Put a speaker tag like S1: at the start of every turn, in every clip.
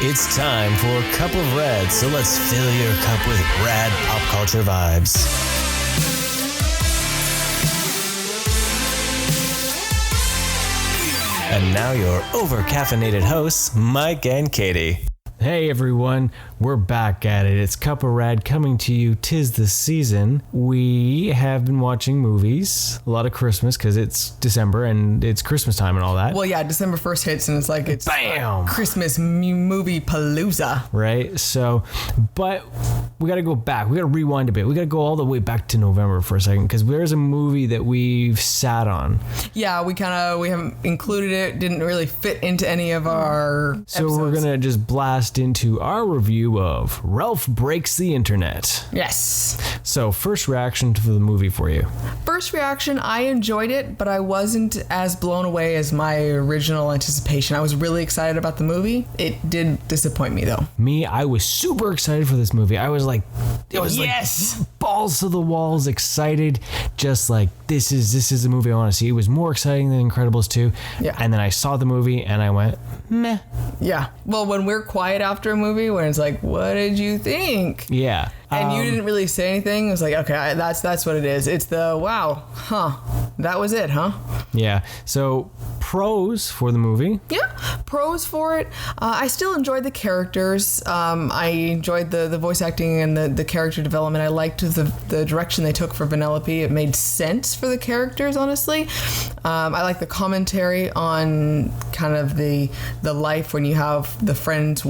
S1: It's time for a cup of Rad, so let's fill your cup with rad pop culture vibes. And now your over-caffeinated hosts, Mike and Katie.
S2: Hey everyone, we're back at it. It's Cup of Rad coming to you. 'Tis the season. We have been watching movies, a lot of Christmas because it's December and it's Christmas time and all that.
S3: Well, yeah, December 1st hits and it's
S2: Bam!
S3: Christmas movie palooza.
S2: Right? So, but we got to go back. We got to rewind a bit. We got to go all the way back to November for a second because there's a movie that we've sat on.
S3: Yeah, we haven't included it. Didn't really fit into any of our
S2: So
S3: episodes.
S2: we're going to just blast into our review of Ralph Breaks the Internet.
S3: Yes.
S2: So first reaction to the movie for you.
S3: First reaction, I enjoyed it, but I wasn't as blown away as my original anticipation. I was really excited about the movie. It did disappoint me though.
S2: Me, I was super excited for this movie. I was like,
S3: Yes!
S2: like balls to the walls, excited, just like this is the movie I want to see. It was more exciting than Incredibles 2.
S3: Yeah.
S2: And then I saw the movie and I went, meh.
S3: Yeah. Well, when we're quiet after a movie, when it's like, what did you think?
S2: Yeah.
S3: And you didn't really say anything. It was like, okay, that's what it is. It's the, wow, huh, that was it, huh?
S2: Yeah. So pros for the movie.
S3: Yeah, pros for it. I still enjoyed the characters. I enjoyed the voice acting and the character development. I liked the direction they took for Vanellope. It made sense for the characters, honestly. I like the commentary on kind of the life when you have the friends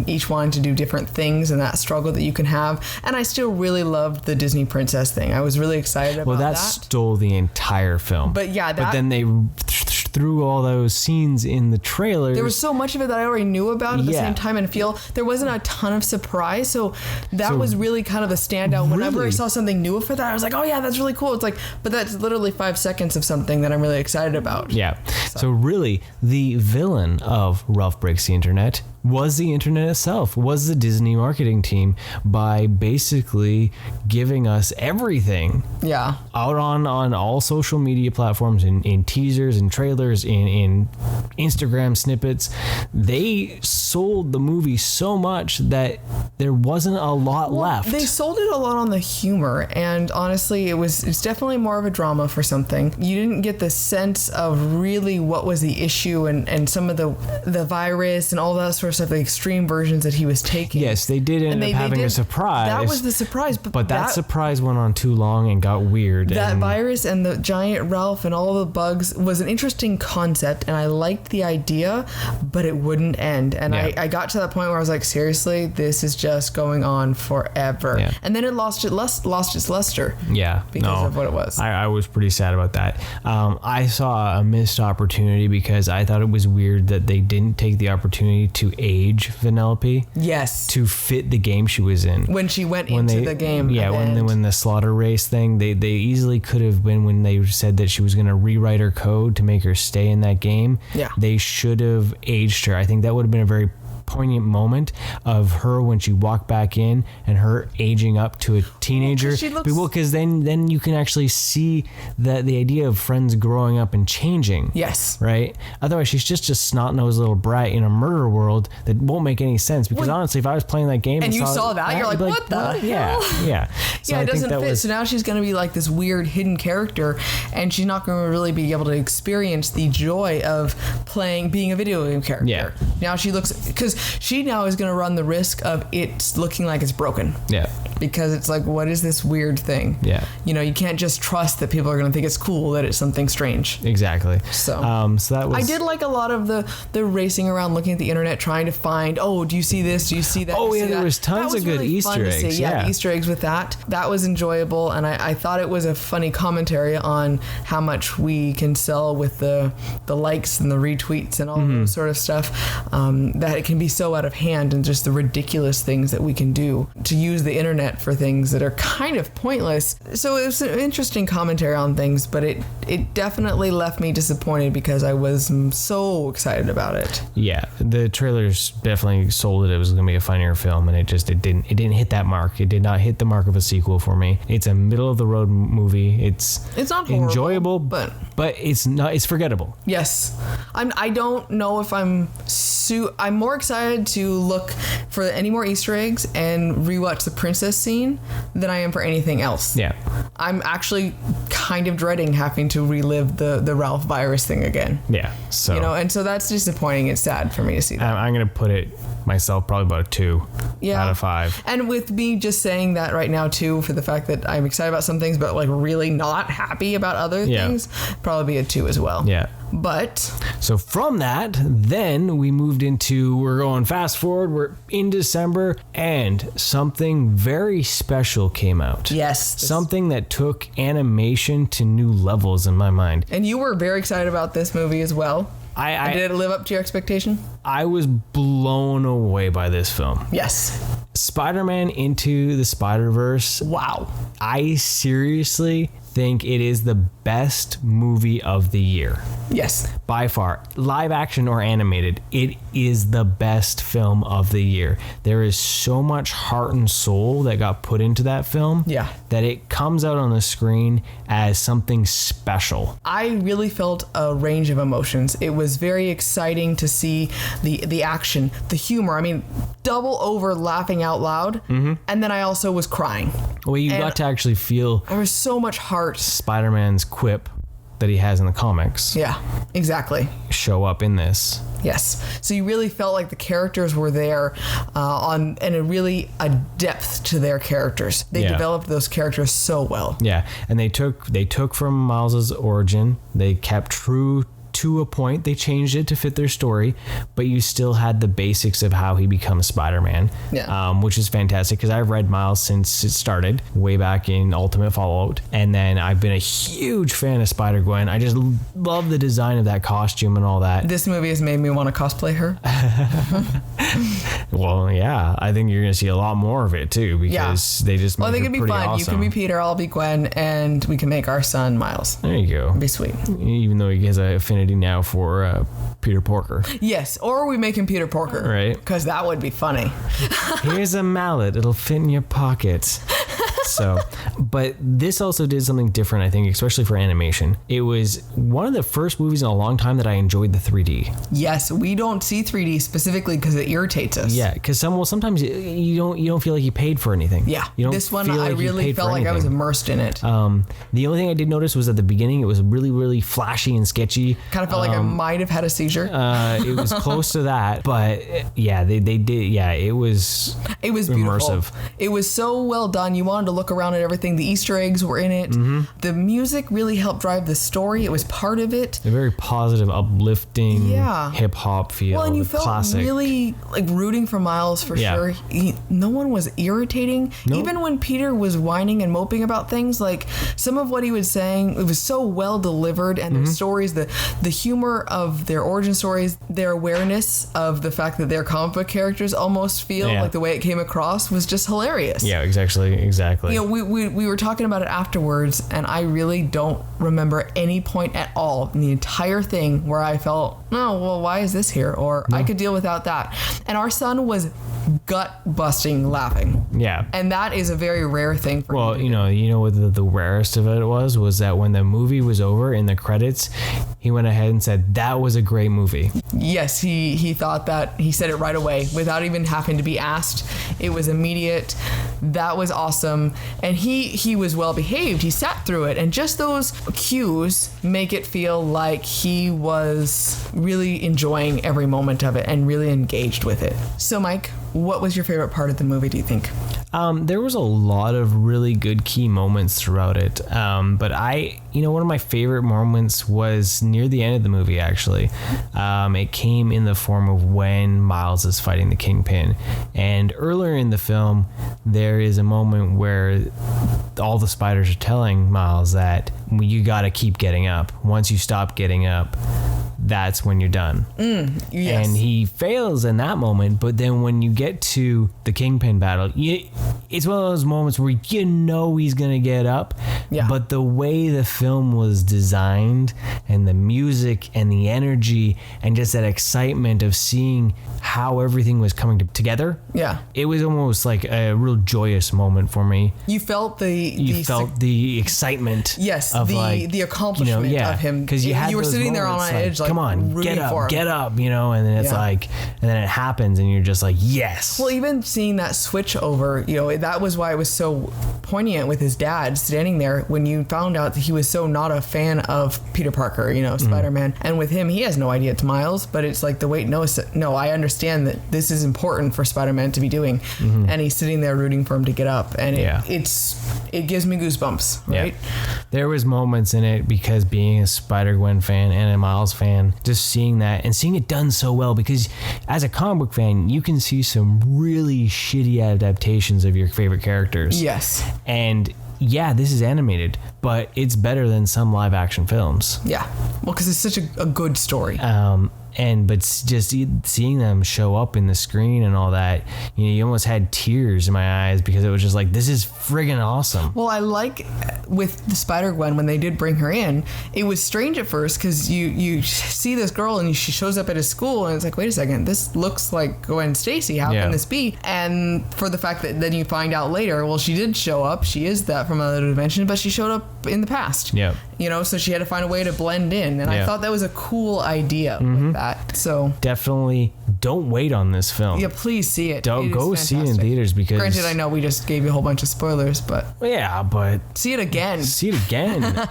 S3: each wanting to do different things and that struggle that you can have. And I still really loved the Disney princess thing. I was really excited about that.
S2: Well, that stole the entire film.
S3: But yeah,
S2: but then they threw all those scenes in the trailer.
S3: There was so much of it that I already knew about at the
S2: Yeah.
S3: same time and feel there wasn't a ton of surprise. So that was really kind of a standout. Whenever I
S2: Really?
S3: saw something new for that, I was like, oh yeah, that's really cool. It's like, but that's literally 5 seconds of something that I'm really excited about.
S2: Yeah. So really, the villain of Ralph Breaks the Internet was the internet itself, was the Disney marketing team, by basically giving us everything
S3: Yeah.
S2: out on all social media platforms, in teasers and trailers, in Instagram snippets. They sold the movie so much that there wasn't a lot left.
S3: They sold it a lot on the humor, and honestly, it's definitely more of a drama for something. You didn't get the sense of really what was the issue and some of the virus and all that sort of stuff, the extreme versions that he was taking.
S2: Yes, they did end up having a surprise.
S3: That was the surprise.
S2: But that surprise went on too long and got weird.
S3: That virus and the giant Ralph and all the bugs was an interesting concept, and I liked the idea, but it wouldn't end. And
S2: Yeah.
S3: I got to that point where I was like, seriously, this is just going on forever.
S2: Yeah.
S3: And then it lost its luster.
S2: Yeah,
S3: because of what it was.
S2: I was pretty sad about that. I saw a missed opportunity because I thought it was weird that they didn't take the opportunity to age Vanellope
S3: Yes.
S2: to fit the game she was in.
S3: When she went into the game.
S2: Yeah,
S3: at the end.
S2: when the slaughter race thing, they easily could have been, when they said that she was going to rewrite her code to make her stay in that game.
S3: Yeah.
S2: They should have aged her. I think that would have been a very poignant moment of her when she walked back in and her aging up to a teenager. Well, because then you can actually see the idea of friends growing up and changing.
S3: Yes.
S2: Right? Otherwise, she's just a snot-nosed little brat in a murder world that won't make any sense. Because honestly, if I was playing that game
S3: and you saw that, you're like, what the hell?
S2: Yeah. So
S3: yeah,
S2: I
S3: it
S2: think
S3: doesn't fit. So now she's going to be like this weird hidden character, and she's not going to really be able to experience the joy of being a video game character.
S2: Yeah.
S3: Now she looks, because she now is going to run the risk of it looking like it's broken.
S2: Yeah.
S3: Because it's like, what is this weird thing?
S2: Yeah.
S3: You know, you can't just trust that people are going to think it's cool that it's something strange.
S2: Exactly.
S3: So
S2: that was.
S3: I did like a lot of the racing around, looking at the internet, trying to find, oh, do you see this? Do you see that?
S2: Oh,
S3: Do you
S2: yeah,
S3: see
S2: there
S3: that?
S2: was tons
S3: That
S2: of good
S3: really fun
S2: Easter
S3: to see.
S2: eggs,
S3: Yeah,
S2: yeah.
S3: the Easter eggs with that. That was enjoyable, and I thought it was a funny commentary on how much we can sell with the likes and the retweets and all those sort of stuff, that it can be so out of hand, and just the ridiculous things that we can do to use the internet for things that are kind of pointless. So it was an interesting commentary on things, but it definitely left me disappointed because I was so excited about it.
S2: Yeah, the trailers definitely sold it. It was going to be a funnier film, and it didn't hit that mark. It did not hit the mark of a sequel for me. It's a middle of the road movie. It's
S3: not horrible,
S2: enjoyable,
S3: but
S2: but it's not. It's forgettable.
S3: Yes. I don't know if I'm more excited to look for any more Easter eggs and rewatch the princess scene than I am for anything else.
S2: Yeah.
S3: I'm actually kind of dreading having to relive the Ralph virus thing again.
S2: Yeah. So
S3: and so that's disappointing. It's sad for me to see that.
S2: I'm gonna put it myself probably about a 2 out of 5.
S3: And with me just saying that right now too, for the fact that I'm excited about some things but like really not happy about other things, probably be a 2 as well.
S2: Yeah.
S3: But
S2: so from that, then we moved into, we're going fast forward, we're in December, and something very special came out.
S3: Yes.
S2: Something that took animation to new levels in my mind.
S3: And you were very excited about this movie as well.
S2: Did
S3: it live up to your expectation?
S2: I was blown away by this film.
S3: Yes.
S2: Spider-Man Into the Spider-Verse.
S3: Wow.
S2: I seriously think it is the best movie of the year.
S3: Yes.
S2: By far. Live action or animated, it is the best film of the year. There is so much heart and soul that got put into that film that it comes out on the screen as something special.
S3: I really felt a range of emotions. It was very exciting to see the action, the humor. I mean, double over laughing out loud. Mm-hmm. And then I also was crying.
S2: Well, you got to actually feel...
S3: There was so much heart.
S2: Spider-Man's quip that he has in the comics.
S3: Yeah, exactly.
S2: Show up in this.
S3: Yes. So you really felt like the characters were there and a depth to their characters. They developed those characters so well.
S2: Yeah, and they took from Miles's origin. They kept true to a point. They changed it to fit their story, but you still had the basics of how he becomes Spider-Man, which is fantastic because I've read Miles since it started way back in Ultimate Fallout, and then I've been a huge fan of Spider-Gwen. I just love the design of that costume and all that.
S3: This movie has made me want to cosplay her.
S2: Well, yeah, I think you're going to see a lot more of it too because they just make
S3: I think it'd be fun.
S2: Awesome.
S3: You can be Peter, I'll be Gwen, and we can make our son Miles.
S2: There you go.
S3: It'd be sweet.
S2: Even though he has an affinity now for Peter Porker.
S3: Yes, or we make him Peter Porker.
S2: Right.
S3: Because that would be funny.
S2: Here's a mallet. It'll fit in your pocket. So, but this also did something different, I think, especially for animation. It was one of the first movies in a long time that I enjoyed the 3D.
S3: Yes, we don't see 3D specifically because it irritates us.
S2: Yeah, because sometimes you don't feel like you paid for anything.
S3: Yeah,
S2: you don't
S3: this one
S2: feel
S3: I
S2: like
S3: really felt like I was immersed in it.
S2: The only thing I did notice was at the beginning it was really, really flashy and sketchy.
S3: Kind of felt like I might have had a seizure.
S2: It was close to that, but yeah, they did. Yeah, it was
S3: beautiful.
S2: Immersive.
S3: It was so well done. You wanted to look around at everything. The Easter eggs were in it. Mm-hmm. The music really helped drive the story. It was part of it.
S2: A very positive, uplifting, hip hop feel.
S3: Well, and you felt
S2: classic.
S3: Really like rooting for Miles for sure. No one was irritating. Nope. Even when Peter was whining and moping about things, like some of what he was saying, it was so well delivered, and their stories, the humor of their origin stories, their awareness of the fact that they're comic book characters almost feel like the way it came across was just hilarious.
S2: Yeah, exactly.
S3: You know, we were talking about it afterwards, and I really don't remember any point at all in the entire thing where I felt, no, well, why is this here? Or I could deal without that. And our son was gut busting laughing.
S2: Yeah.
S3: And that is a very rare thing for
S2: Well,
S3: him.
S2: you know what the rarest of it was that when the movie was over in the credits, he went ahead and said, that was a great movie.
S3: Yes, he thought that. He said it right away without even having to be asked. It was immediate. That was awesome. And he was well behaved. He sat through it. And just those cues make it feel like he was really enjoying every moment of it and really engaged with it. So, Mike, what was your favorite part of the movie, do you think?
S2: There was a lot of really good key moments throughout it. But one of my favorite moments was near the end of the movie, actually. It came in the form of when Miles is fighting the Kingpin. And earlier in the film, there is a moment where all the spiders are telling Miles that you got to keep getting up. Once you stop getting up, that's when you're done.
S3: Yes.
S2: And he fails in that moment, but then when you get to the Kingpin battle, it's one of those moments where he's gonna get up.
S3: Yeah.
S2: But the way the film was designed and the music and the energy and just that excitement of seeing how everything was coming together.
S3: Yeah.
S2: It was almost like a real joyous moment for me.
S3: You felt
S2: the excitement.
S3: Yes,
S2: of
S3: the accomplishment of him.
S2: Because you
S3: were sitting there on an edge, like,
S2: come on, get up, and then it's and then it happens, and you're just like, yes.
S3: Well, even seeing that switch over, that was why it was so poignant with his dad standing there when you found out that he was so not a fan of Peter Parker, Spider-Man, and with him, he has no idea it's Miles, but it's like no, I understand that this is important for Spider-Man to be doing, and he's sitting there rooting for him to get up, and it gives me goosebumps, right?
S2: Yeah. There was moments in it because being a Spider-Gwen fan and a Miles fan, just seeing that and seeing it done so well, because as a comic book fan, you can see some really shitty adaptations of your favorite characters.
S3: Yes.
S2: And yeah, this is animated, but it's better than some live action films.
S3: Yeah. Well, because it's such a good story.
S2: But just seeing them show up in the screen and all that, you almost had tears in my eyes because it was just like, this is friggin' awesome.
S3: Well, I like with the Spider-Gwen, when they did bring her in, it was strange at first because you see this girl and she shows up at his school and it's like, wait a second, this looks like Gwen Stacy. How can this be? And for the fact that then you find out later, well, she did show up. She is that from another dimension, but she showed up in the past.
S2: Yeah.
S3: So she had to find a way to blend in. And I thought that was a cool idea with that. So
S2: definitely don't wait on this film.
S3: Yeah, please see it.
S2: Go see it in theaters, because
S3: granted, I know we just gave you a whole bunch of spoilers, but
S2: see it again.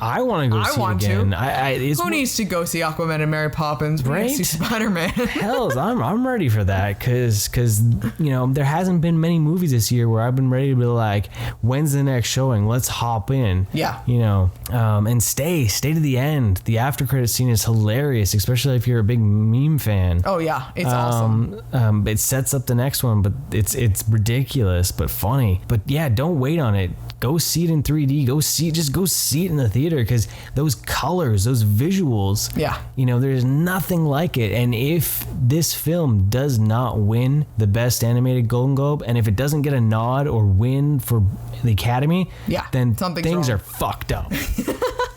S2: I want to go see it again.
S3: Who needs to go see Aquaman and Mary Poppins?
S2: Right?
S3: See Spider-Man.
S2: Hells, I'm ready for that because there hasn't been many movies this year where I've been ready to be like, when's the next showing? Let's hop in.
S3: Yeah.
S2: And stay to the end. The after credit scene is hilarious, especially if you're a big meme fan.
S3: Oh yeah, it's awesome.
S2: It sets up the next one, but it's ridiculous but funny. But yeah, don't wait on it. Go see it in 3D. Go see it in the theater, because those colors, those visuals.
S3: Yeah.
S2: There's nothing like it. And if this film does not win the Best Animated Golden Globe, and if it doesn't get a nod or win for the Academy, then things are fucked up.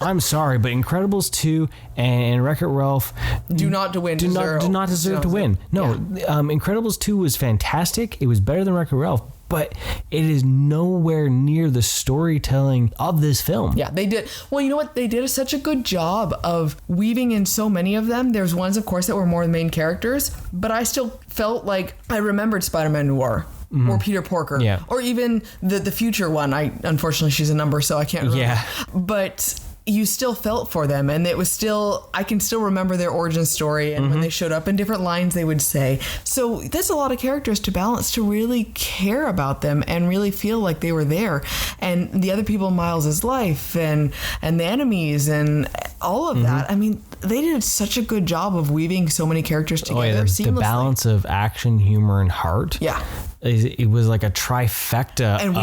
S2: I'm sorry, but Incredibles 2 and Wreck-It Ralph
S3: do not deserve
S2: to win. No, Incredibles 2 was fantastic. It was better than Wreck-It Ralph, but it is nowhere near the storytelling of this film.
S3: Yeah, they did. Well, you know what? They did such a good job of weaving in so many of them. There's ones, of course, that were more the main characters, but I still felt like I remembered Spider-Man Noir. Or Peter Porker. Or even the future one. Unfortunately, she's a number, so I can't remember.
S2: Yeah.
S3: But you still felt for them, and it was still, I can still remember their origin story and when they showed up and different lines they would say. So there's a lot of characters to balance to really care about them and really feel like they were there, and the other people in Miles' life and the enemies and all of that. I mean, they did such a good job of weaving so many characters together seamlessly.
S2: The balance of action, humor, and heart.
S3: Yeah.
S2: It was like a trifecta.
S3: And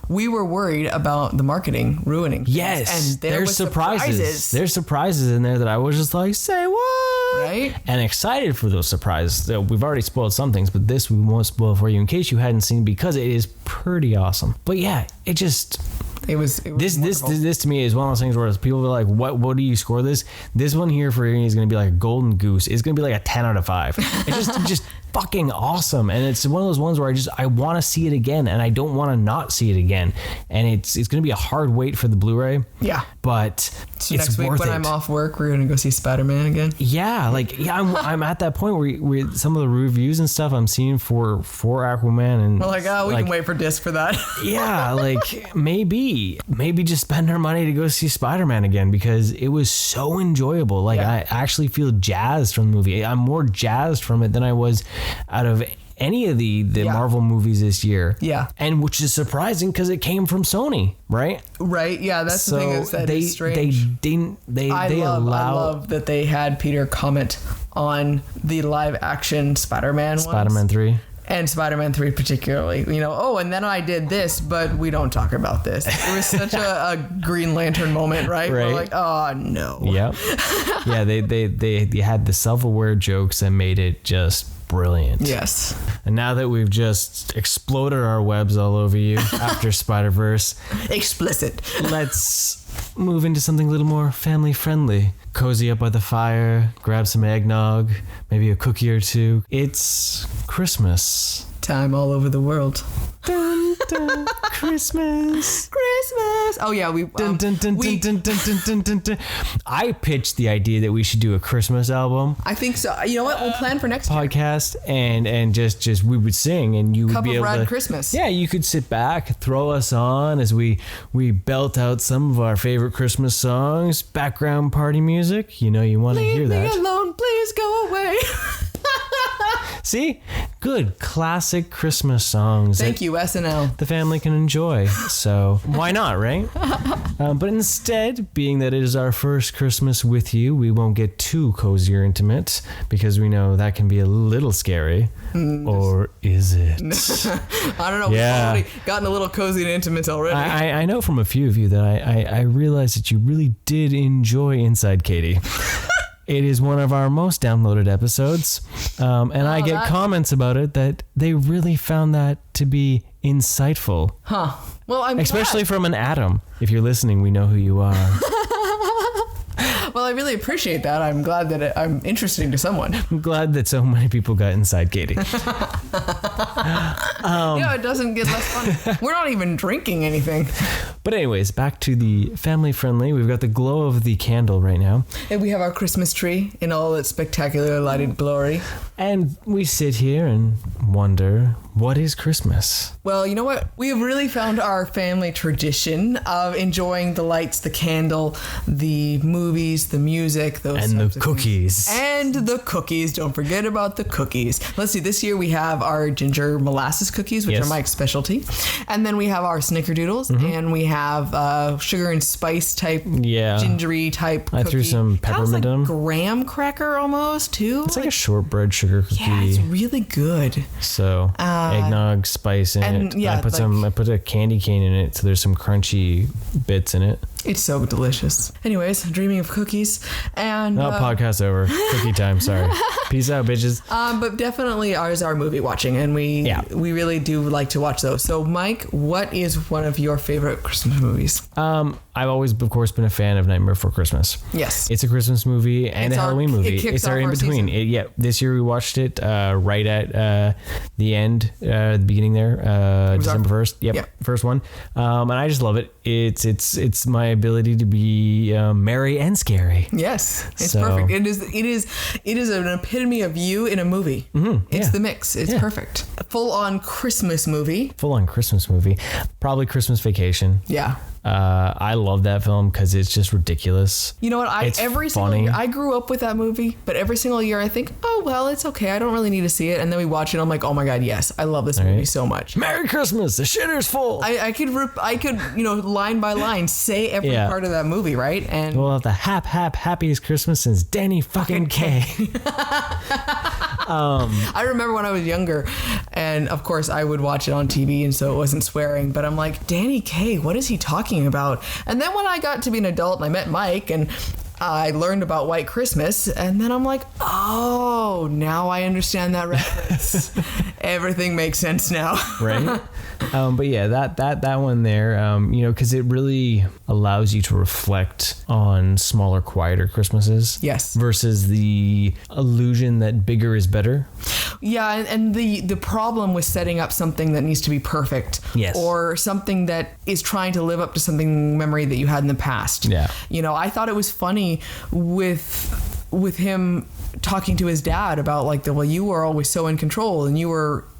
S3: we were worried about the marketing ruining things.
S2: Yes.
S3: And there's surprises.
S2: There's surprises in there that I was just like, say what?
S3: Right?
S2: And excited for those surprises. We've already spoiled some things, but this we won't spoil for you in case you hadn't seen, because it is pretty awesome. But yeah, it was this to me is one of those things where people are like, what do you score this? This one here for me is going to be like a golden goose. It's going to be like a 10 out of 5. It's just fucking awesome, and it's one of those ones where I want to see it again, and I don't want to not see it again, and it's going to be a hard wait for the Blu-ray.
S3: Yeah,
S2: but
S3: so
S2: it's
S3: next week
S2: worth
S3: when
S2: it.
S3: I'm off work, we're gonna go see Spider-Man again.
S2: Yeah, I'm at that point where some of the reviews and stuff I'm seeing for Aquaman, and
S3: we're like, we can wait for disc for that.
S2: Yeah, maybe just spend our money to go see Spider-Man again, because it was so enjoyable. I actually feel jazzed from the movie. I'm more jazzed from it than I was out of any of the Marvel movies this year.
S3: Yeah.
S2: And which is surprising because it came from Sony, right?
S3: Right. Yeah, that's the thing that is strange. I love that they had Peter comment on the live action Spider-Man
S2: 3.
S3: And Spider-Man 3 particularly, and then I did this, but we don't talk about this. It was such a Green Lantern moment, right? We're like, oh no.
S2: Yep. Yeah, they had the self-aware jokes that made it just brilliant.
S3: Yes.
S2: And now that we've just exploded our webs all over you after Spider-Verse,
S3: explicit.
S2: Let's move into something a little more family friendly. Cozy up by the fire, grab some eggnog, maybe a cookie or two. It's Christmas.
S3: Time all over the world.
S2: Dun, dun, Christmas.
S3: Christmas. Oh yeah,
S2: Dun, dun, dun, dun, dun, dun, dun, dun, dun, dun. I pitched the idea that we should do a Christmas album
S3: I think so. You know what? We'll plan for next year.
S2: podcast, and just we would sing, and you would
S3: Cup
S2: be
S3: of
S2: able
S3: Rad
S2: to.
S3: Christmas.
S2: Yeah, you could sit back, throw us on as we belt out some of our favorite Christmas songs, background party music. You know, you want to hear
S3: Leave me
S2: that.
S3: alone, please go away.
S2: See, good classic Christmas songs.
S3: Thank you, SNL.
S2: The family can enjoy. So why not, right? But instead, being that it is our first Christmas with you, we won't get too cozy or intimate because we know that can be a little scary. Or is it?
S3: I don't know.
S2: Yeah.
S3: We've already gotten a little cozy and intimate already.
S2: I know from a few of you that I realized that you really did enjoy Inside Katie. It is one of our most downloaded episodes. And I get comments about it that they really found that to be insightful.
S3: Huh. Well, I'm
S2: Especially
S3: glad.
S2: from an Adam. If you're listening, we know who you are.
S3: Well, I really appreciate that. I'm glad that I'm interesting to someone.
S2: I'm glad that so many people got Inside Katie.
S3: It doesn't get less fun. We're not even drinking anything.
S2: But anyways, back to the family friendly. We've got the glow of the candle right now.
S3: And we have our Christmas tree in all its spectacular lighted glory.
S2: And we sit here and wonder, what is Christmas?
S3: Well, you know what? We have really found our family tradition of enjoying the lights, the candle, the movies, the music, those
S2: And the
S3: types of things.
S2: cookies.
S3: And the cookies. Don't forget about the cookies. Let's see. This year we have our ginger molasses cookies, which
S2: Yes.
S3: are Mike's specialty. And then we have our snickerdoodles. And we have sugar and spice type,
S2: Yeah.
S3: gingery type
S2: I
S3: cookie.
S2: threw some peppermint
S3: Kind
S2: in 'em.
S3: of like graham cracker almost, too.
S2: It's like a shortbread sugar cookie.
S3: yeah, it's really good.
S2: So eggnog spice in
S3: and,
S2: it.
S3: yeah,
S2: I put a candy cane in it, so there's some crunchy bits in it.
S3: It's so delicious. Anyways, dreaming of cookies. And
S2: Podcast over. Cookie time. Sorry. Peace out, bitches.
S3: but definitely ours are movie watching, and we really do like to watch those. So, Mike, what is one of your favorite Christmas movies?
S2: I've always, of course, been a fan of Nightmare Before Christmas.
S3: Yes.
S2: It's a Christmas movie and
S3: It's
S2: a
S3: our-
S2: Halloween movie.
S3: it kicks
S2: It's our
S3: off
S2: in
S3: our
S2: between.
S3: season.
S2: This year we watched it right at the end, the beginning there, December 1st. Yep, first one. And I just love it. It's my ability to be merry and scary.
S3: Yes, it's
S2: So-
S3: perfect. It is an epitome of you in a movie. It's
S2: yeah.
S3: the mix. It's perfect. Full on Christmas movie.
S2: Full on Christmas movie. Probably Christmas Vacation.
S3: Yeah.
S2: I love that film because it's just ridiculous.
S3: You know what?
S2: It's
S3: Every
S2: funny.
S3: single year, I grew up with that movie, but every single year I think, oh well, it's okay. I don't really need to see it. And then we watch it. I'm like, oh my god, yes, I love this movie so much.
S2: Merry Christmas. The shitter's full.
S3: I could line by line say every part of that movie, right? And
S2: We'll have the happiest Christmas since Danny fucking K.
S3: I remember when I was younger, and of course I would watch it on TV, and so it wasn't swearing. But I'm like, Danny Kaye, what is he talking about? And then when I got to be an adult and I met Mike, and I learned about White Christmas, and then I'm like, oh, now I understand that reference. Everything makes sense now.
S2: Right? But yeah, that one there, because it really allows you to reflect on smaller, quieter Christmases.
S3: Yes.
S2: Versus the illusion that bigger is better.
S3: Yeah, and the problem with setting up something that needs to be perfect,
S2: Yes.
S3: or something that is trying to live up to something memory that you had in the past.
S2: Yeah.
S3: I thought it was funny with him talking to his dad about you were always so in control and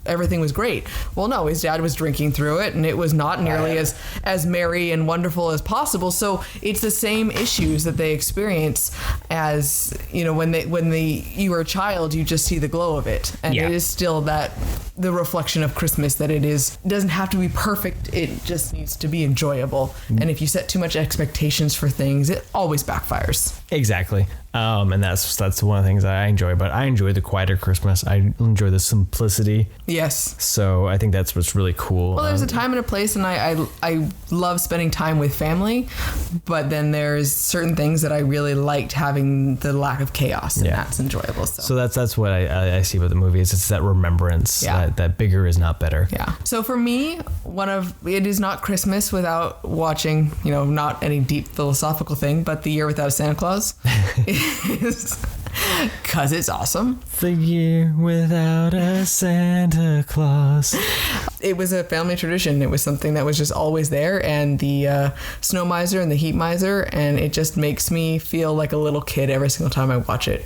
S3: everything was great. Well, no, his dad was drinking through it, and it was not nearly as merry and wonderful as possible. So it's the same issues that they experience as when you were a child, you just see the glow of it, and it is still the reflection of Christmas that it doesn't have to be perfect. It just needs to be enjoyable. And if you set too much expectations for things, it always backfires.
S2: Exactly. And that's one of the things I enjoy. But I enjoy the quieter Christmas. I enjoy the simplicity.
S3: Yes.
S2: So I think that's what's really cool.
S3: Well, there's a time and a place, and I love spending time with family, but then there's certain things that I really liked having the lack of chaos, and that's enjoyable.
S2: So that's what I see about the movie. It's that remembrance that bigger is not better.
S3: Yeah. So for me, it is not Christmas without watching, not any deep philosophical thing, but The Year Without a Santa Claus Because it's awesome.
S2: The year without a Santa Claus.
S3: It was a family tradition. It was something that was just always there. And the Snow Miser and the Heat Miser. And it just makes me feel like a little kid every single time I watch it.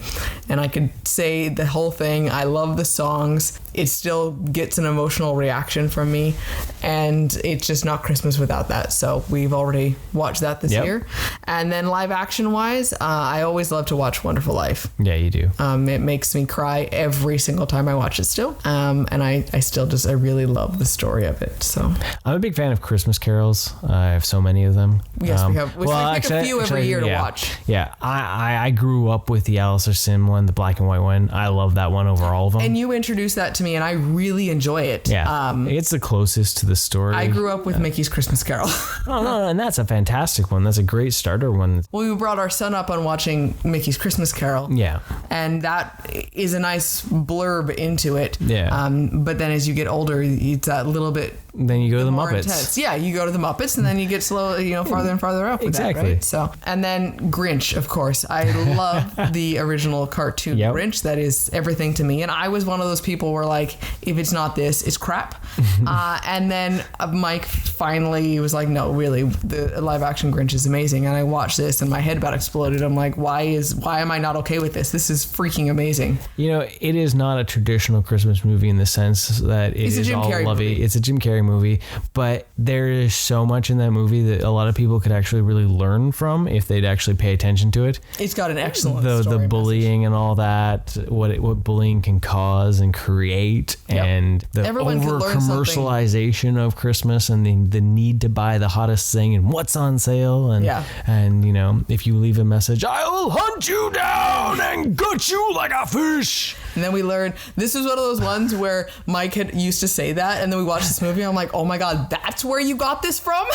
S3: And I could say the whole thing. I love the songs. It still gets an emotional reaction from me. And it's just not Christmas without that. So we've already watched that this year. And then live action wise, I always love to watch Wonderful Life.
S2: Yeah, you do.
S3: It makes me cry every single time I watch it still. And I still just, I really love the story of it. So
S2: I'm a big fan of Christmas carols. I have so many of them.
S3: Yes, we have. We pick a few every year to watch.
S2: Yeah, I grew up with the Alistair Sim one, the black and white one. I love that one over all of them.
S3: And you introduced that to me, and I really enjoy it.
S2: Yeah, it's the closest to the story.
S3: I grew up with Mickey's Christmas Carol.
S2: No, and that's a fantastic one. That's a great starter one.
S3: Well, we brought our son up on watching Mickey's Christmas Carol.
S2: Yeah.
S3: And that is a nice blurb into it.
S2: Yeah.
S3: But then as you get older, it's that little bit.
S2: Then you go to the
S3: more
S2: Muppets.
S3: Intense. Yeah, you go to the Muppets, and then you get farther and farther up with that, right? So, and then Grinch, of course. I love the original cartoon Grinch. That is everything to me. And I was one of those people where, like, if it's not this, it's crap. And then Mike finally was like, no, really, the live action Grinch is amazing. And I watched this, and my head about exploded. I'm like, why am I not okay with this? This is freaking amazing.
S2: You know, it is not a traditional Christmas movie in the sense that it's all lovey. Movie. It's a Jim Carrey movie, but there is so much in that movie that a lot of people could actually really learn from if they'd actually pay attention to it.
S3: It's got an excellent
S2: the bullying and all that, what bullying can cause and create, and the over commercialization of Christmas and the need to buy the hottest thing and what's on sale and you know, if you leave a message, I will hunt you down and gut you like a fish.
S3: And then we learned, this is one of those ones where Mike had used to say that, and then we watched this movie, and I'm like, oh my God, that's where you got this from?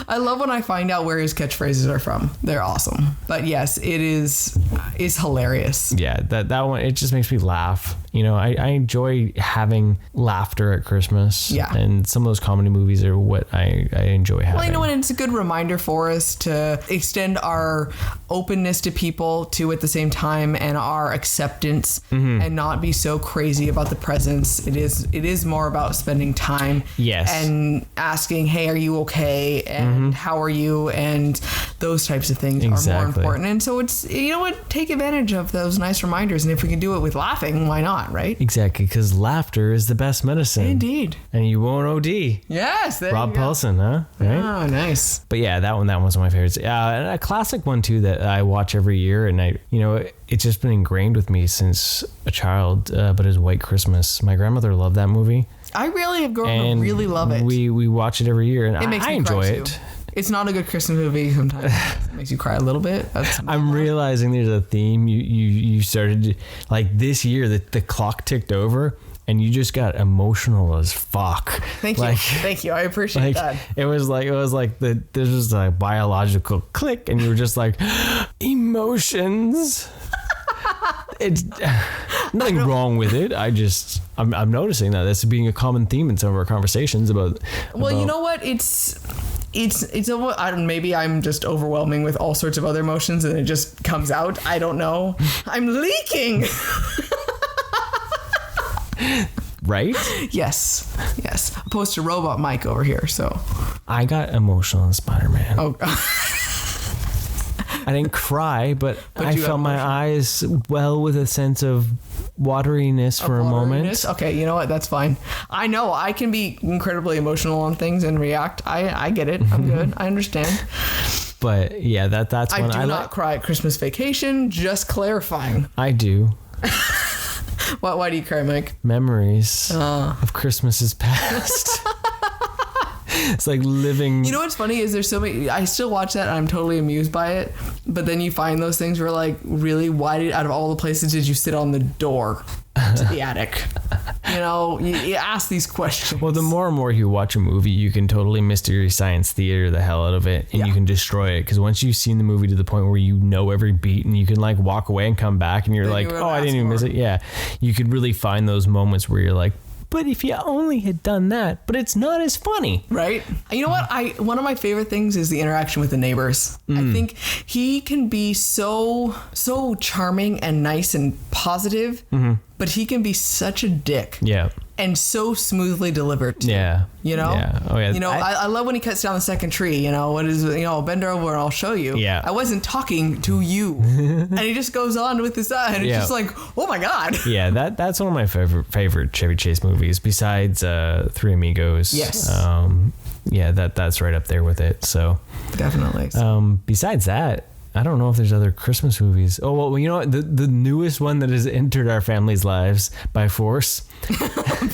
S3: I love when I find out where his catchphrases are from. They're awesome. But yes, it's hilarious.
S2: Yeah, that one, it just makes me laugh. You know, I enjoy having laughter at Christmas. Yeah. And some of those comedy movies are what I enjoy having.
S3: Well, you know what? It's a good reminder for us to extend our openness to people too at the same time, and our acceptance, and not be so crazy about the presents. It is more about spending time.
S2: Yes.
S3: And asking, hey, are you okay? And how are you? And those types of things are more important. And so it's, you know what? Take advantage of those nice reminders. And if we can do it with laughing, why not? Right?
S2: Exactly, because laughter is the best medicine.
S3: Indeed.
S2: And you won't OD.
S3: Yes.
S2: Rob Paulson, huh? Right?
S3: Oh, nice.
S2: But yeah, that one's one of my favorites. And a classic one too that I watch every year, and it's just been ingrained with me since a child. But is White Christmas. My grandmother loved that movie.
S3: I really have grown to really love it.
S2: We watch it every year, and I enjoy it.
S3: Too. It's not a good Christmas movie sometimes. It makes you cry a little bit.
S2: I'm realizing there's a theme. You started, like, this year that the clock ticked over and you just got emotional as fuck.
S3: Thank you. I appreciate that.
S2: It was like there's just a biological click, and you were just like, emotions. It's nothing wrong with it. I'm noticing that that's being a common theme in some of our conversations about.
S3: Well, you know what? It's maybe I'm just overwhelming with all sorts of other emotions, and it just comes out. I don't know. I'm leaking.
S2: Right?
S3: Yes. Opposed to Robot Mike over here. So
S2: I got emotional in Spider-Man.
S3: Oh.
S2: I didn't cry, but I felt my eyes well with a sense of wateriness for a moment.
S3: Okay, you know what? That's fine. I know I can be incredibly emotional on things and react. I get it. I'm good. I understand.
S2: But yeah, that's when
S3: I do not cry at Christmas Vacation. Just clarifying.
S2: I do.
S3: Why do you cry, Mike?
S2: Memories of Christmases past. It's like living.
S3: You know what's funny is there's so many. I still watch that and I'm totally amused by it. But then you find those things where, like, really, out of all the places did you sit on the door to the attic? You know, you ask these questions.
S2: Well, the more and more you watch a movie, you can totally Mystery Science Theater the hell out of it, and you can destroy it. Because once you've seen the movie to the point where you know every beat, and you can, like, walk away and come back, and you're like, I didn't even miss it. Yeah, you could really find those moments where you're like, but if you only had done that, but it's not as funny.
S3: Right? You know what? One of my favorite things is the interaction with the neighbors. I think he can be so charming and nice and positive, but he can be such a dick.
S2: Yeah.
S3: And so smoothly delivered too.
S2: Yeah.
S3: You know?
S2: Yeah. Oh, yeah.
S3: You know, I love when he cuts down the second tree, you know, bend over and I'll show you.
S2: Yeah.
S3: I wasn't talking to you. And he just goes on with this, and it's just like, oh my God.
S2: Yeah, that's one of my favorite Chevy Chase movies, besides Three Amigos.
S3: Yes.
S2: Yeah, that's right up there with it. So
S3: definitely.
S2: Besides that, I don't know if there's other Christmas movies. Oh, well, you know what? The newest one that has entered our family's lives by force.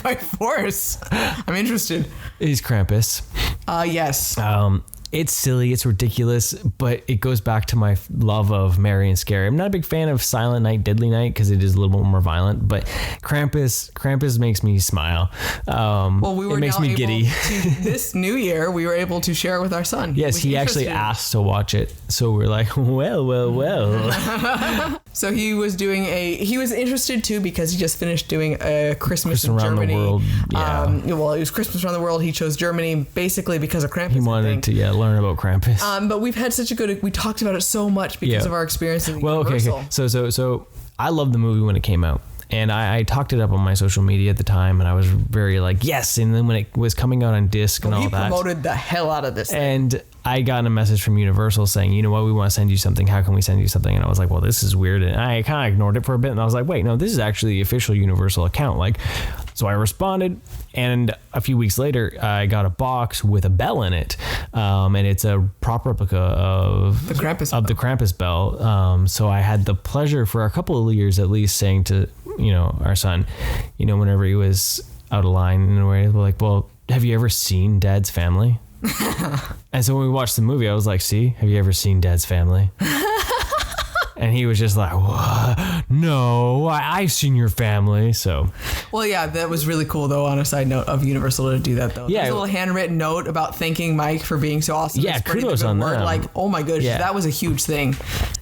S3: By force? I'm interested.
S2: Is Krampus.
S3: Yes.
S2: It's silly, it's ridiculous, but it goes back to my love of Merry and Scary. I'm not a big fan of Silent Night, Deadly Night because it is a little bit more violent, but Krampus makes me smile. It makes me giddy.
S3: This new year, we were able to share it with our son.
S2: Yes, he actually asked to watch it, so we're like, well.
S3: So he was interested too because he just finished doing a Christmas in
S2: around
S3: Germany.
S2: The world. Yeah.
S3: It was Christmas around the world. He chose Germany basically because of Krampus.
S2: He wanted to learn about Krampus.
S3: But we've had we talked about it so much because of our experience in Universal.
S2: Okay. So I loved the movie when it came out. And I talked it up on my social media at the time, and I was very like, yes. And then when it was coming out on disc and all that.
S3: He promoted the hell out of this thing.
S2: And I got a message from Universal saying, you know what, we want to send you something. How can we send you something? And I was like, well, this is weird. And I kind of ignored it for a bit. And I was like, wait, no, this is actually the official Universal account. So I responded. And a few weeks later, I got a box with a bell in it. And it's a prop replica of the Krampus bell. So I had the pleasure for a couple of years at least saying to, our son, whenever he was out of line in a way, like, well, have you ever seen Dad's Family? And so when we watched the movie, I was like, see, have you ever seen Dad's Family? And he was just like, what? No, I've seen your family. So,
S3: well, yeah, that was really cool, though, on a side note of Universal to do that, though.
S2: Yeah.
S3: There's a little handwritten note about thanking Mike for being so awesome.
S2: Yeah, kudos on that.
S3: Like, oh my gosh, that was a huge thing.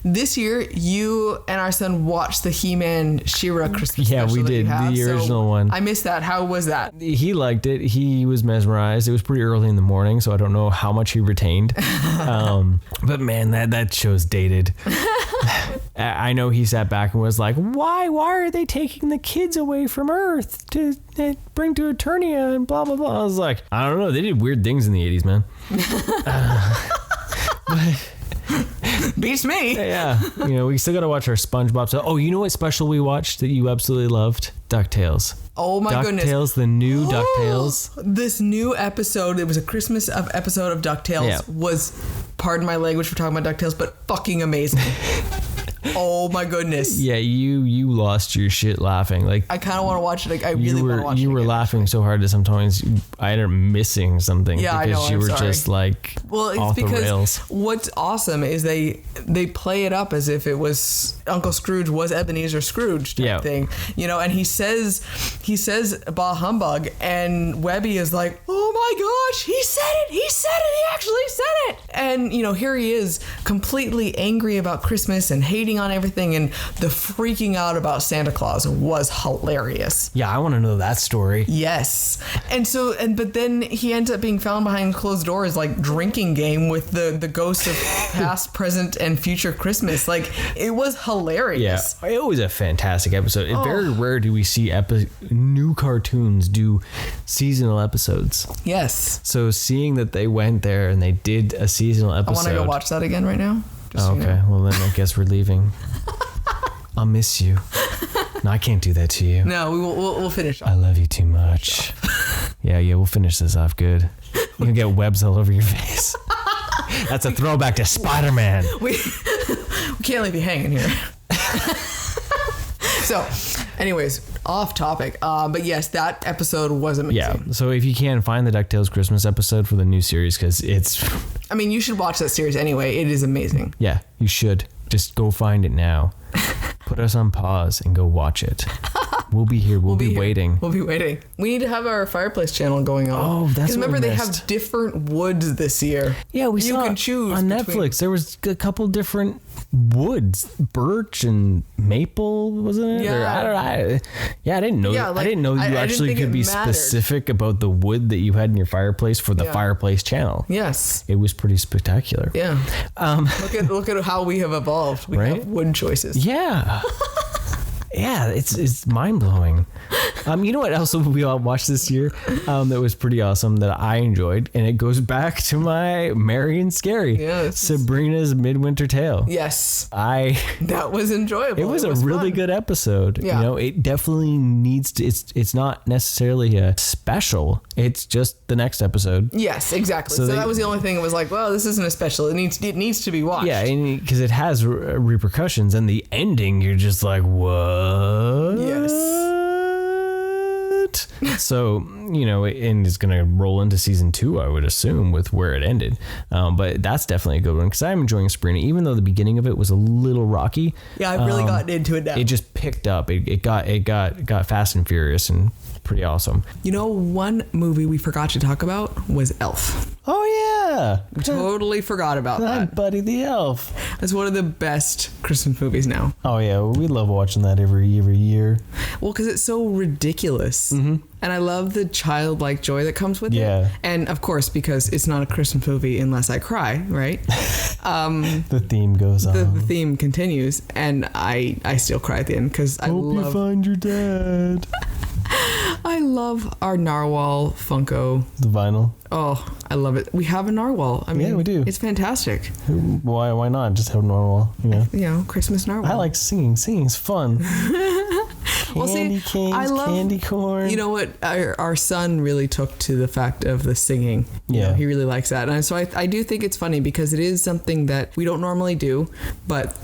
S3: This year, you and our son watched the He-Man She-Ra Christmas special.
S2: Yeah, we did, the original one.
S3: I missed that. How was that?
S2: He liked it. He was mesmerized. It was pretty early in the morning, so I don't know how much he retained. But man, that show's dated. I know he sat back and was like, why are they taking the kids away from Earth to bring to Eternia and blah, blah, blah. I was like, I don't know. They did weird things in the 80s, man.
S3: Beats me.
S2: Yeah. We still got to watch our SpongeBob stuff. Oh, you know what special we watched that you absolutely loved? DuckTales.
S3: Oh my goodness.
S2: DuckTales, the new DuckTales.
S3: This new episode, it was a Christmas episode of DuckTales, was, pardon my language for talking about DuckTales, but fucking amazing. Oh my goodness.
S2: Yeah, you lost your shit laughing. Like,
S3: I kind of want to watch it. I really want to watch it.
S2: You were laughing so hard that sometimes I ended up missing something because you were just like off the rails.
S3: What's awesome is they play it up as if it was Uncle Scrooge was Ebenezer Scrooge type thing, and he says bah humbug, and Webby is like, oh my gosh, he actually said it. And here he is completely angry about Christmas and hating on everything, and the freaking out about Santa Claus was hilarious.
S2: Yeah, I want to know that story.
S3: Yes. But then he ends up being found behind closed doors, like drinking game with the ghosts of past, present, and future Christmas. Like, it was hilarious.
S2: Yeah, it was a fantastic episode. It's very rare do we see new cartoons do seasonal episodes.
S3: Yes.
S2: So seeing that they went there and they did a seasonal episode.
S3: I want to go watch that again right now.
S2: Okay, well then I guess we're leaving. I'll miss you. No, I can't do that to you.
S3: No, we'll finish off.
S2: I love you too much. Yeah, we'll finish this off good. You'll get webs all over your face. That's a throwback to Spider-Man.
S3: We can't leave you hanging here. So, anyways, off topic. But yes, that episode was amazing.
S2: Yeah. So if you can find the DuckTales Christmas episode for the new series, because it's...
S3: I mean, you should watch that series anyway. It is amazing.
S2: Yeah, you should. Just go find it now. Put us on pause and go watch it. We'll be here. We'll be waiting.
S3: We'll be waiting. We need to have our fireplace channel going on.
S2: Oh, that's what
S3: remember,
S2: we
S3: they
S2: missed.
S3: have different woods this year.
S2: Yeah, we saw
S3: can choose
S2: on
S3: between...
S2: Netflix. There was a couple different woods, birch and maple, wasn't it?
S3: Yeah.
S2: Or, I don't know. I didn't know.
S3: Yeah,
S2: I didn't know you actually could be specific about the wood that you had in your fireplace for the fireplace channel.
S3: Yes.
S2: It was pretty spectacular.
S3: Yeah. Look at how we have evolved. We have wood choices.
S2: Yeah. Yeah, it's mind blowing. You know what else we all watched this year that was pretty awesome that I enjoyed, and it goes back to my Merry and Scary. Sabrina's Midwinter Tale.
S3: Yes,
S2: that
S3: was enjoyable.
S2: It was a really good episode. Yeah. You know, it definitely needs to. It's not necessarily a special. It's just the next episode.
S3: Yes, exactly. So that was the only thing. It was like, well, this isn't a special. It needs to be watched.
S2: Yeah, because it has repercussions, and the ending, you're just like, what?
S3: Yes.
S2: So, you know, and it's going to roll into season 2, I would assume, with where it ended. But that's definitely a good one because I'm enjoying Sabrina, even though the beginning of it was a little rocky.
S3: Yeah, I've really gotten into it now.
S2: It just picked up. It got fast and furious and pretty awesome.
S3: You know, one movie we forgot to talk about was Elf.
S2: Oh yeah,
S3: totally forgot about that.
S2: Buddy the Elf.
S3: It's one of the best Christmas movies now.
S2: Oh yeah, we love watching that every year.
S3: Well, because it's so ridiculous, and I love the childlike joy that comes with it. And of course, because it's not a Christmas movie unless I cry, right?
S2: The theme goes on.
S3: The theme continues, and I still cry at the end because I
S2: hope you find your dad.
S3: I love our Narwhal Funko.
S2: The vinyl.
S3: Oh, I love it. We have a Narwhal. I mean,
S2: yeah, we do.
S3: It's fantastic.
S2: Why not just have a Narwhal? You know,
S3: Christmas Narwhal.
S2: I like singing. Singing's fun. Candy canes, I love, candy corn.
S3: You know what? Our son really took to the fact of the singing. You know, he really likes that. And so I do think it's funny because it is something that we don't normally do, but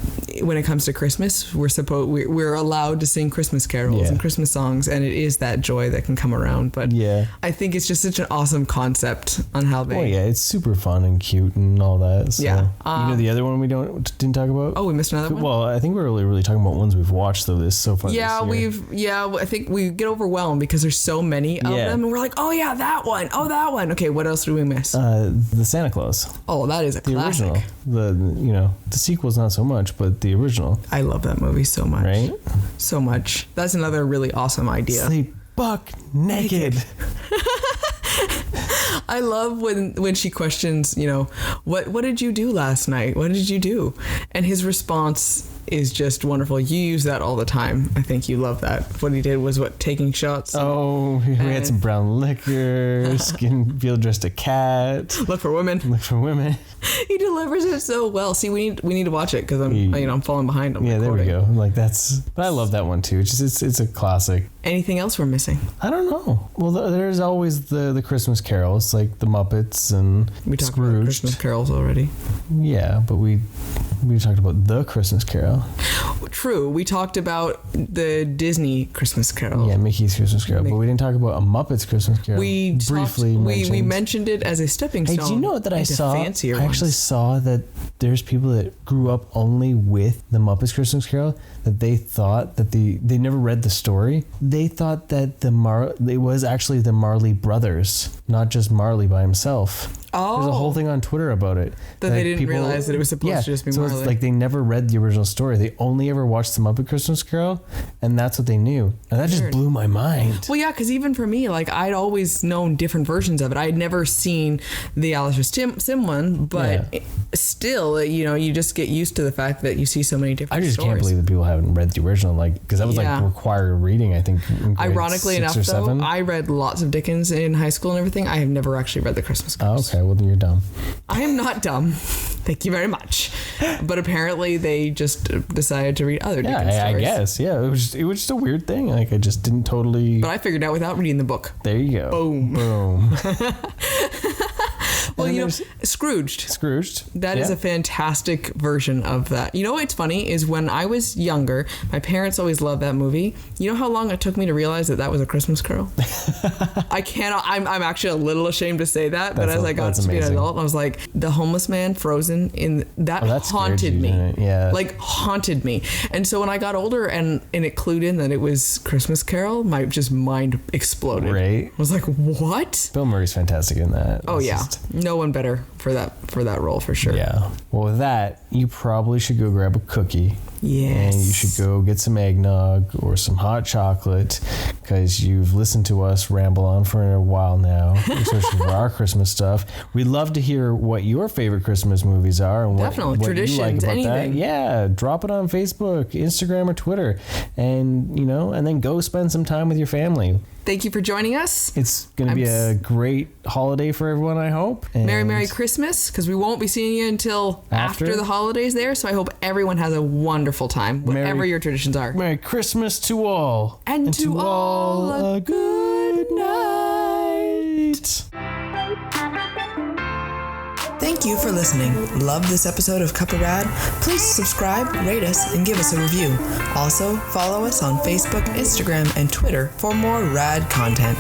S3: when it comes to Christmas, we're allowed to sing Christmas carols and Christmas songs, and it is that joy that can come around. But I think it's just such an awesome concept on how they.
S2: Oh yeah, it's super fun and cute and all that. So.
S3: Yeah.
S2: You know the other one we didn't talk about?
S3: Oh, we missed another one.
S2: Well, I think we're really talking about ones we've watched though so far.
S3: Yeah, I think we get overwhelmed because there's so many of them, and we're like, oh yeah, that one. Oh, that one. Okay, what else do we miss?
S2: The Santa Claus.
S3: Oh, that is a classic.
S2: Original. The sequel's not so much, but the original.
S3: I love that movie so much.
S2: Right?
S3: So much. That's another really awesome idea.
S2: Sleep buck naked.
S3: I love when she questions, what did you do last night? What did you do? And his response is just wonderful. You use that all the time. I think you love that. What he did was taking shots.
S2: Oh, we had some brown liquor, field dressed a cat.
S3: Look for women. He delivers it so well. See, we need to watch it because I'm falling behind him.
S2: Yeah, recording. There we go. But I love that one too. It's a classic.
S3: Anything else we're missing?
S2: I don't know. Well, there's always the Christmas carols, like the Muppets and
S3: we talked
S2: Scrooged.
S3: About Christmas carols already.
S2: Yeah, but we talked about the Christmas Carol.
S3: True. We talked about the Disney Christmas Carol.
S2: Yeah, Mickey's Christmas Carol, but we didn't talk about a Muppet's Christmas Carol.
S3: We mentioned it as a stepping stone.
S2: Hey, do you know what I saw? I
S3: actually
S2: saw that there's people that grew up only with the Muppets Christmas Carol, that they thought that they never read the story. They thought that it was actually the Marley brothers, not just Marley by himself.
S3: Oh.
S2: There's a whole thing on Twitter about it.
S3: That they didn't realize that it was supposed to just be Marley.
S2: So it's like they never read the original story. They only ever watched the Muppet Christmas Carol, and that's what they knew. And that just blew my mind.
S3: Well, yeah, because even for me, like I'd always known different versions of it. I'd never seen the Alistair Sim one, but still, you just get used to the fact that you see so many different stories.
S2: Can't believe that people haven't read the original, because that was required reading, I think.
S3: Ironically enough, though, I read lots of Dickens in high school and everything. I have never actually read the Christmas carols.
S2: Oh, okay. Well, then you're dumb.
S3: I am not dumb. Thank you very much. But apparently they just decided to read other Dickens stories.
S2: I guess. Yeah, it was just a weird thing. Like I just didn't totally.
S3: But I figured out without reading the book.
S2: There you go.
S3: Boom. Well, Scrooged. That is a fantastic version of that. You know what's funny is when I was younger, my parents always loved that movie. You know how long it took me to realize that was a Christmas Carol? I cannot. I'm actually a little ashamed to say that, but as I got to be an adult, I was like, the homeless man frozen in that haunted me.
S2: Yeah.
S3: Like haunted me. And so when I got older and it clued in that it was Christmas Carol, my just mind exploded.
S2: Right.
S3: I was like, what?
S2: Bill Murray's fantastic in that.
S3: Oh, yeah. No one better for that role for sure.
S2: Yeah. Well, with that, you probably should go grab a cookie.
S3: Yes.
S2: And you should go get some eggnog or some hot chocolate because you've listened to us ramble on for a while now, especially for our Christmas stuff. We'd love to hear what your favorite Christmas movies are and what
S3: traditions,
S2: you like about
S3: anything.
S2: that. Yeah, drop it on Facebook, Instagram, or Twitter, and then go spend some time with your family.
S3: Thank you for joining us.
S2: It's going to be a great holiday for everyone, I hope. And
S3: Merry Christmas, because we won't be seeing you until after the holidays there. So I hope everyone has a wonderful time, whatever your traditions are.
S2: Merry Christmas to all.
S3: And to all a good night. Thank you for listening. Love this episode of Cup of Rad? Please subscribe, rate us, and give us a review. Also, follow us on Facebook, Instagram, and Twitter for more rad content.